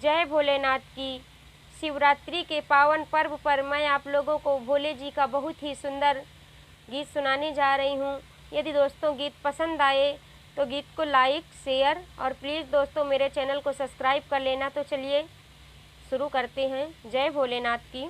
जय भोलेनाथ की। शिवरात्रि के पावन पर्व पर मैं आप लोगों को भोले जी का बहुत ही सुंदर गीत सुनाने जा रही हूँ। यदि दोस्तों गीत पसंद आए तो गीत को लाइक, शेयर और प्लीज़ दोस्तों मेरे चैनल को सब्सक्राइब कर लेना। तो चलिए शुरू करते हैं। जय भोलेनाथ की।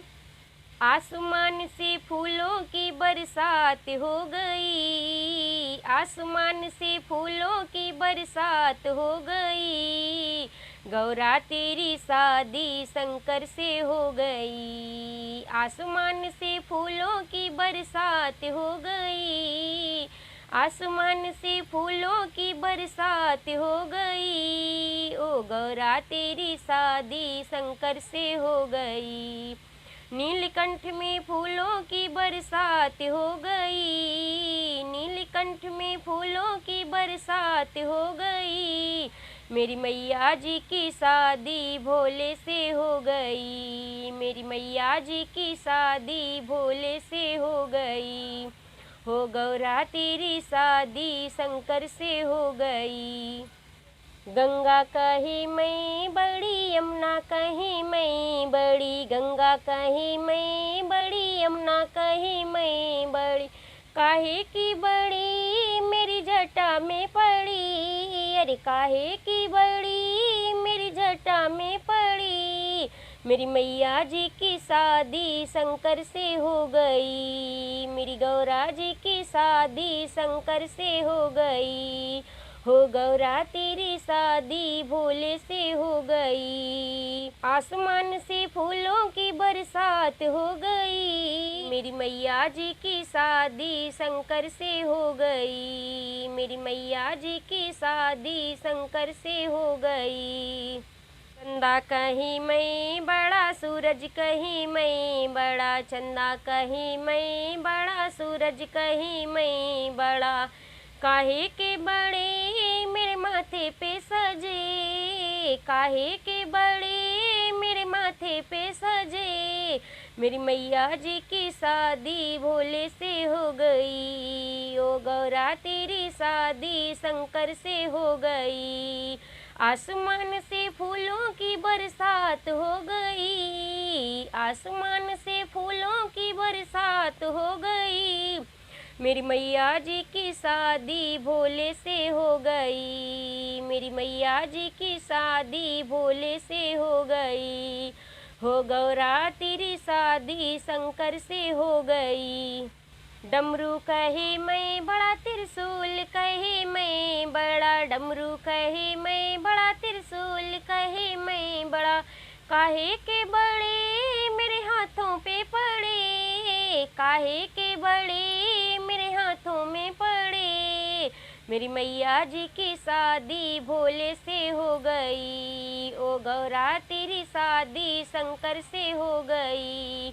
आसमान से फूलों की बरसात हो गई, आसमान से फूलों की बरसात हो गई, गौरा तेरी शादी शंकर से हो गई। आसमान से फूलों की बरसात हो गई, आसमान से फूलों की बरसात हो गई, ओ गौरा तेरी शादी शंकर से हो गई। नीलकंठ में फूलों की बरसात हो गई, नीलकंठ में फूलों की बरसात हो गई, मेरी मैया जी की शादी भोले से हो गई, मेरी मैया जी की शादी भोले से हो गई, हो गौरा तेरी शादी शंकर से हो गई। गंगा कहीं मैं बड़ी, यमुना कहीं मैं बड़ी, गंगा कहीं मैं बड़ी, यमुना कहीं मैं बड़ी, काहे की बड़ी मेरी जटा में पड़ी, अरे काहे की बड़ी मेरी जटा में पड़ी, मेरी मैया जी की शादी शंकर से हो गई, मेरी गौरा जी की शादी शंकर से हो गई, हो गौरा तेरी शादी भोले से हो गई। आसमान से फूलों की बरसात हो गई, मेरी मैया जी की शादी शंकर से हो गई, मेरी मैया जी की शादी शंकर से हो गई। चंदा कहीं मैं बड़ा, सूरज कहीं मैं बड़ा, चंदा कहीं मैं बड़ा, सूरज कहीं मैं बड़ा, काहे के बड़े मेरे माथे पे सजे, काहे के बड़े मेरे माथे पे सजे, मेरी मैया जी की शादी भोले से हो गई, ओ गौरा तेरी शादी शंकर से हो गई। आसमान से फूलों की बरसात हो गई, आसमान से फूलों की बरसात हो गई, मेरी मैया जी की शादी भोले से हो गई, मेरी मैया जी की शादी भोले से हो गई, हो गौरा तेरी शादी शंकर से हो गई। डमरू कहे मैं बड़ा, त्रिशूल कहे मैं बड़ा, डमरू कहे मैं बड़ा, त्रिशूल कहे मैं बड़ा, काहे के बड़े मेरे हाथों पे पड़े, काहे के बड़े मेरे हाथों में पड़े, मेरी मैया जी की शादी भोले से हो गई, ओ गौरा तेरी शादी शंकर से हो गई।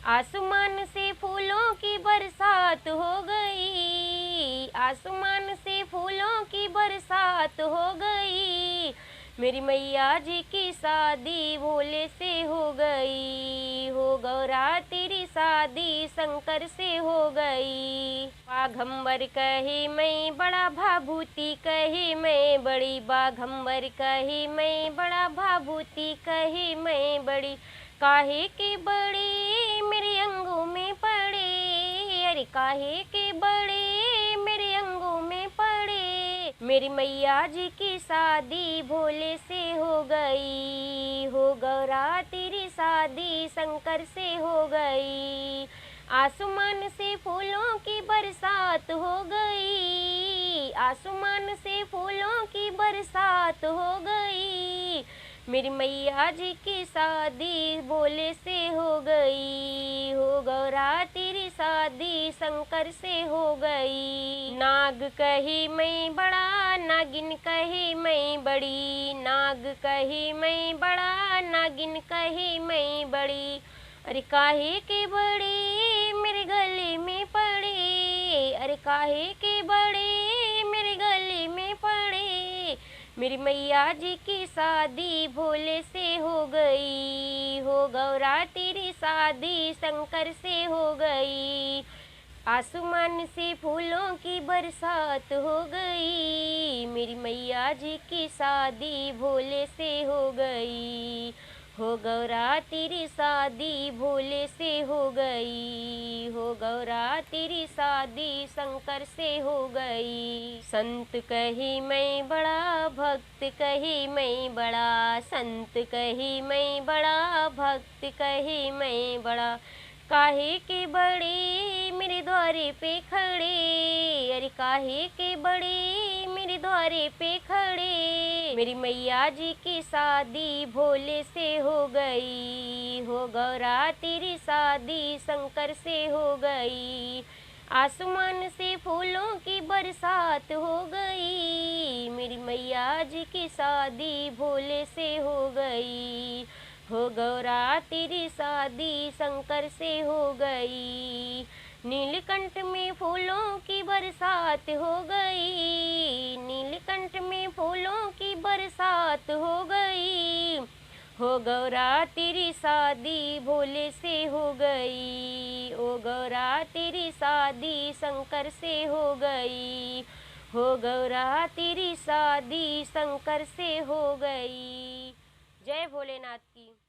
आसमान से फूलों की बरसात हो गई, आसमान से फूलों की बरसात हो गई, मेरी मैया जी की शादी भोले से हो गई, हो गौरा तेरी शादी शंकर से हो गई। बाघंबर कहे मैं बड़ा, भाभूति कहे मैं बड़ी, बाघंबर कहे मैं बड़ा, भाभूति कहे मैं बड़ी, काहे के बड़े मेरे अंगों में पड़े, अरे काहे के बड़े मेरे अंगों में पड़े, मेरी मैया जी की शादी भोले से हो गई, हो गौरा तेरी शादी शंकर से हो गई। आसमान से फूलों की बरसात हो गई, आसमान से फूलों की बरसात हो गई, मेरी मैया जी की शादी भोले से हो गई, हो गौरा तेरी शादी शंकर से हो गई। नाग कही मैं बड़ा, नागिन कही मैं बड़ी, नाग कही मैं बड़ा, नागिन कही मैं बड़ी, अरे काहे के बड़े मेरे गले में पड़े, अरे काहे के बड़े मेरे गले में पड़े, मेरी मैया जी की शादी भोले से हो गई, हो गौरा तेरी शादी शंकर से हो गई। आसमान से फूलों की बरसात हो गई, मेरी मैया जी की शादी भोले से हो गई। हो गौरा तेरी शादी भोले से हो गई, हो गौरा तेरी शादी शंकर से हो गई। संत कही मैं बड़ा, भक्त कही मैं बड़ा, संत कही मैं बड़ा, भक्त कही मैं बड़ा। काहे के बड़े मेरे द्वारे पे खड़े, अरे काहे के बड़े मेरे द्वारे पे खड़े। मेरी मैया जी की शादी भोले से हो गई, हो गौरा तेरी शादी शंकर से हो गई। आसमान से फूलों की बरसात हो गई, मेरी मैया जी की शादी भोले से हो गई। हो गौरा तेरी शादी शंकर से हो गई। नीलकंठ में फूलों की बरसात हो गई, नीलकंठ में फूलों की बरसात हो गई। हो गौरा तेरी शादी भोले से हो गई, ओ गौरा तेरी शादी शंकर से हो गई। हो गौरा तेरी शादी शंकर से हो गई। जय भोलेनाथ की।